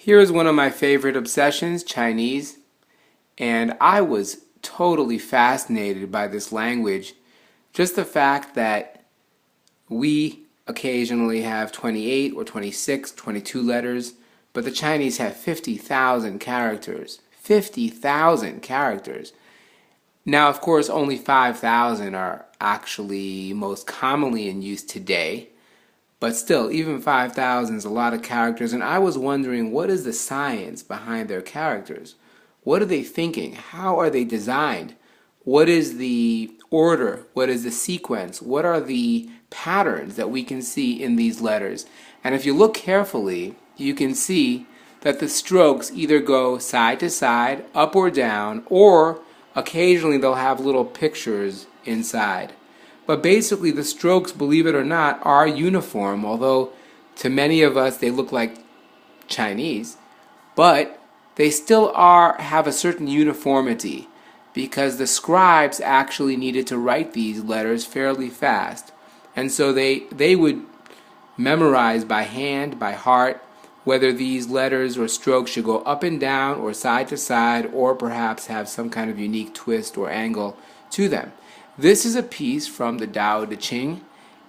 Here's one of my favorite obsessions, Chinese, and I was totally fascinated by this language. Just the fact that we occasionally have 28 or 26, 22 letters, but the Chinese have 50,000 characters. 50,000 characters. Now, of course, only 5,000 are actually most commonly in use today. But still, even 5,000 is a lot of characters, and I was wondering, what is the science behind their characters? What are they thinking? How are they designed? What is the order? What is the sequence? What are the patterns that we can see in these letters? And if you look carefully, you can see that the strokes either go side to side, up or down, or occasionally they'll have little pictures inside. But basically the strokes, believe it or not, are uniform, although to many of us they look like Chinese, but they still have a certain uniformity because the scribes actually needed to write these letters fairly fast. And so they would memorize by hand, by heart, whether these letters or strokes should go up and down or side to side or perhaps have some kind of unique twist or angle to them. This is a piece from the Tao Te Ching,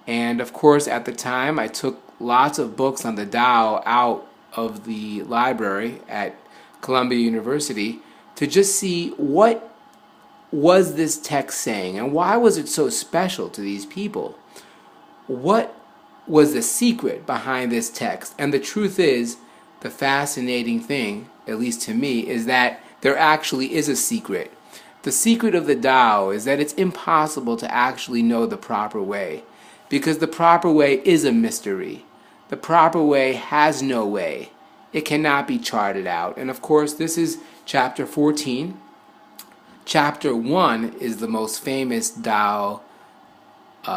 and of course at the time I took lots of books on the Tao out of the library at Columbia University to just see what was this text saying and why was it so special to these people. What was the secret behind this text? And the truth is, the fascinating thing, at least to me, is that there actually is a secret. The secret of the Tao is that it's impossible to actually know the proper way, because the proper way is a mystery. The proper way has no way. It cannot be charted out. And of course, this is chapter 14. Chapter 1 is the most famous Tao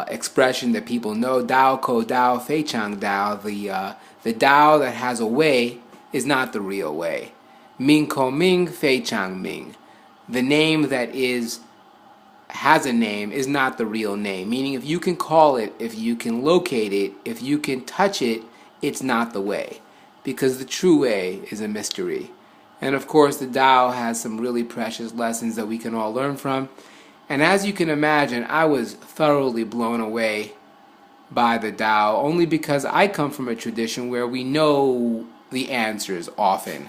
expression that people know. Dao ko Dao Fei Chang Dao. The Tao that has a way is not the real way. Ming ko Ming Fei Chang Ming. The name that has a name is not the real name. Meaning if you can call it, if you can locate it, if you can touch it, it's not the way. Because the true way is a mystery. And of course the Tao has some really precious lessons that we can all learn from. And as you can imagine, I was thoroughly blown away by the Tao, only because I come from a tradition where we know the answers often.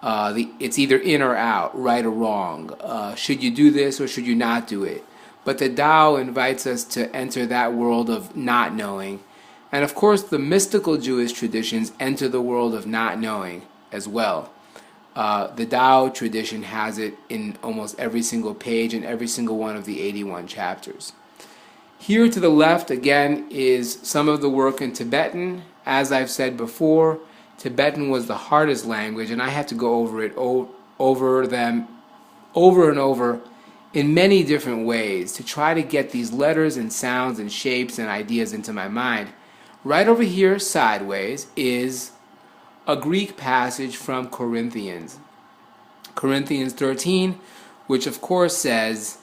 It's either in or out, right or wrong. Should you do this or should you not do it? But the Tao invites us to enter that world of not knowing. And of course, the mystical Jewish traditions enter the world of not knowing as well. The Tao tradition has it in almost every single page in every single one of the 81 chapters. Here to the left, again, is some of the work in Tibetan. As I've said before, Tibetan was the hardest language, and I had to go over it over them over and over in many different ways to try to get these letters and sounds and shapes and ideas into my mind. Right over here, sideways, is a Greek passage from Corinthians. Corinthians 13, which of course says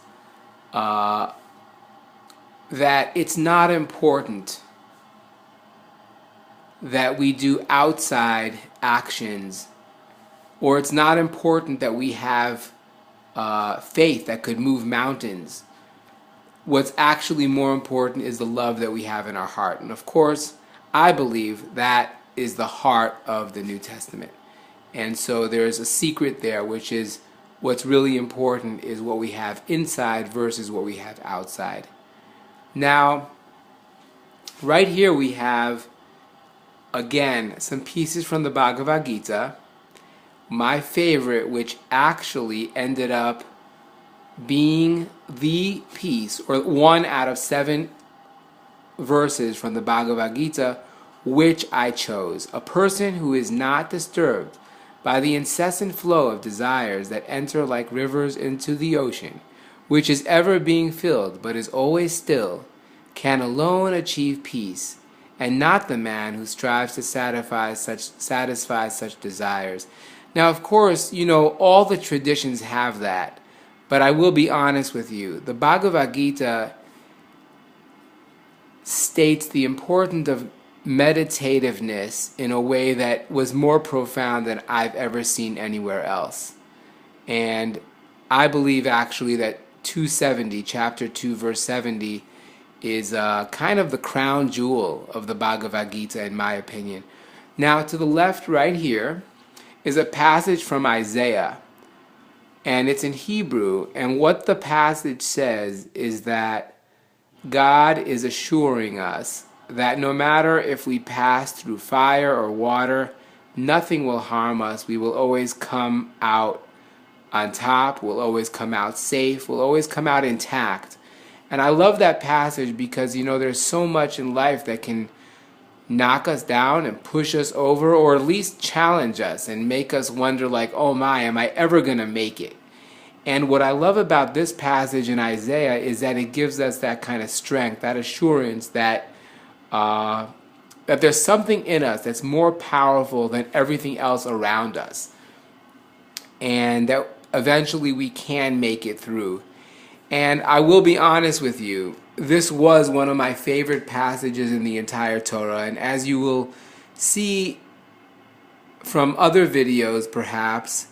that it's not important that we do outside actions, or it's not important that we have faith that could move mountains. What's actually more important is the love that we have in our heart. And of course, I believe that is the heart of the New Testament. And so there's a secret there, which is what's really important is what we have inside versus what we have outside. Now, right here we have again, some pieces from the Bhagavad Gita, my favorite, which actually ended up being the piece, or 1 out of 7 verses from the Bhagavad Gita, which I chose. A person who is not disturbed by the incessant flow of desires that enter like rivers into the ocean, which is ever being filled but is always still, can alone achieve peace, and not the man who strives to satisfy such desires. Now, of course, you know, all the traditions have that, but I will be honest with you. The Bhagavad Gita states the importance meditativeness in a way that was more profound than I've ever seen anywhere else. And I believe actually that 270, chapter 2, verse 70, is kind of the crown jewel of the Bhagavad Gita, in my opinion. Now, to the left, right here, is a passage from Isaiah, and it's in Hebrew. And what the passage says is that God is assuring us that no matter if we pass through fire or water, nothing will harm us. We will always come out on top, we'll always come out safe, we'll always come out intact. And I love that passage because, there's so much in life that can knock us down and push us over, or at least challenge us and make us wonder like, oh my, am I ever going to make it? And what I love about this passage in Isaiah is that it gives us that kind of strength, that assurance that there's something in us that's more powerful than everything else around us, and that eventually we can make it through. And I will be honest with you, this was one of my favorite passages in the entire Torah, and as you will see from other videos perhaps,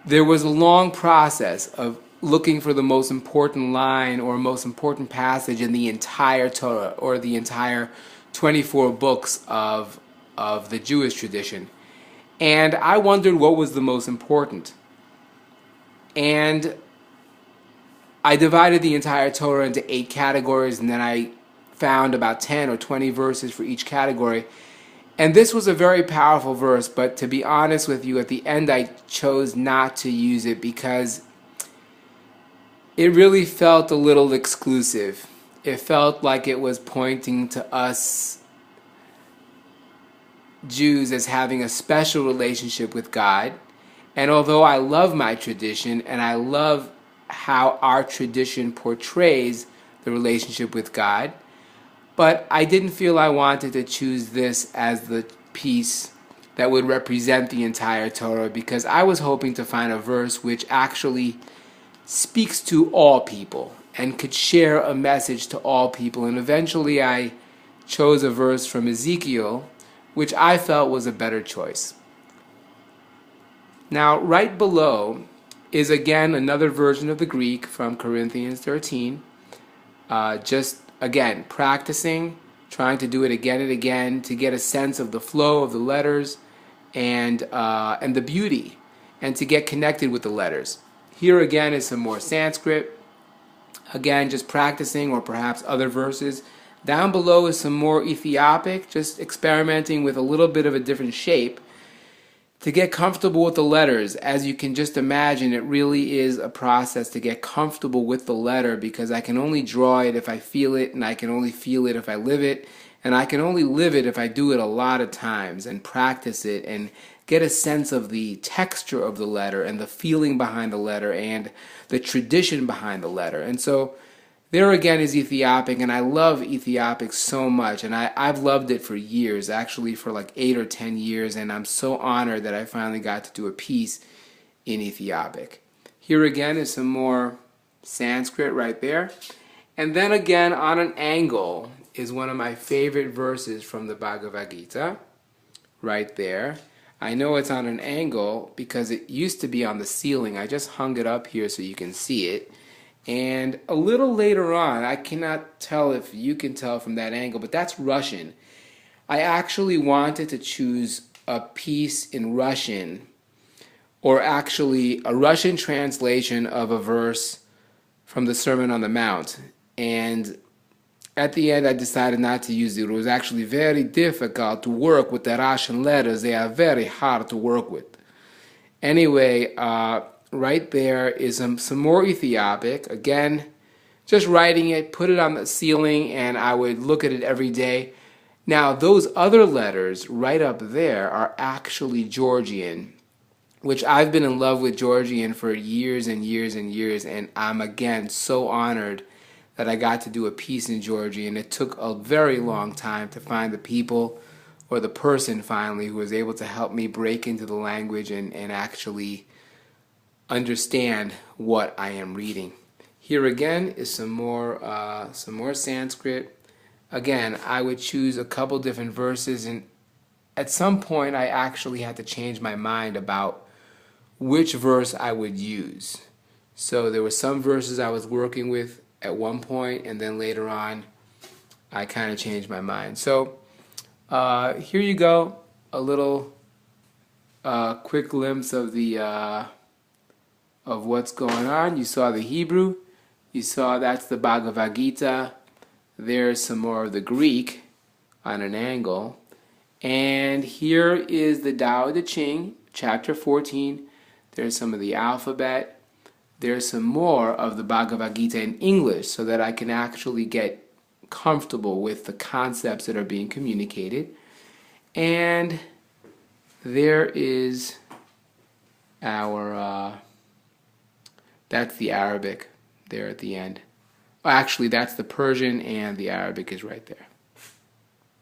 there was a long process of looking for the most important line or most important passage in the entire Torah, or the entire 24 books of the Jewish tradition. And I wondered what was the most important. And I divided the entire Torah into 8 categories, and then I found about 10 or 20 verses for each category. And this was a very powerful verse, but to be honest with you, at the end I chose not to use it because it really felt a little exclusive. It felt like it was pointing to us Jews as having a special relationship with God. And although I love my tradition and I love how our tradition portrays the relationship with God, but I didn't feel I wanted to choose this as the piece that would represent the entire Torah, because I was hoping to find a verse which actually speaks to all people and could share a message to all people. And eventually I chose a verse from Ezekiel, which I felt was a better choice. Now, right below is again another version of the Greek from Corinthians 13. Just again, practicing, trying to do it again and again to get a sense of the flow of the letters and the beauty, and to get connected with the letters. Here again is some more Sanskrit. Again, just practicing, or perhaps other verses. Down below is some more Ethiopic, just experimenting with a little bit of a different shape to get comfortable with the letters. As you can just imagine, it really is a process to get comfortable with the letter, because I can only draw it if I feel it, and I can only feel it if I live it, and I can only live it if I do it a lot of times and practice it and get a sense of the texture of the letter and the feeling behind the letter and the tradition behind the letter. And so there again is Ethiopic, and I love Ethiopic so much, and I've loved it for years, actually for like 8 or 10 years, and I'm so honored that I finally got to do a piece in Ethiopic. Here again is some more Sanskrit right there. And then again, on an angle, is one of my favorite verses from the Bhagavad Gita, right there. I know it's on an angle because it used to be on the ceiling. I just hung it up here so you can see it. And a little later on, I cannot tell if you can tell from that angle, but that's Russian. I actually wanted to choose a piece in Russian, or actually a Russian translation of a verse from the Sermon on the Mount. And at the end, I decided not to use it. It was actually very difficult to work with the Russian letters. They are very hard to work with. Anyway, right there is some more Ethiopic. Again, just writing it, put it on the ceiling, and I would look at it every day. Now, those other letters right up there are actually Georgian, which I've been in love with Georgian for years and years and years, and I'm again so honored that I got to do a piece in Georgian. It took a very long time to find the people, or the person finally, who was able to help me break into the language and actually understand what I am reading. Here again is some more Sanskrit. again, I would choose a couple different verses, and at some point I actually had to change my mind about which verse I would use. So there were some verses I was working with at one point, and then later on I kind of changed my mind. So here you go, a little quick glimpse of the of what's going on. You saw the Hebrew, you saw that's the Bhagavad Gita. There's some more of the Greek on an angle, and here is the Tao Te Ching, chapter 14. There's some of the alphabet. There's some more of the Bhagavad Gita in English so that I can actually get comfortable with the concepts that are being communicated. And there is our, that's the Arabic there at the end. Actually, that's the Persian, and the Arabic is right there.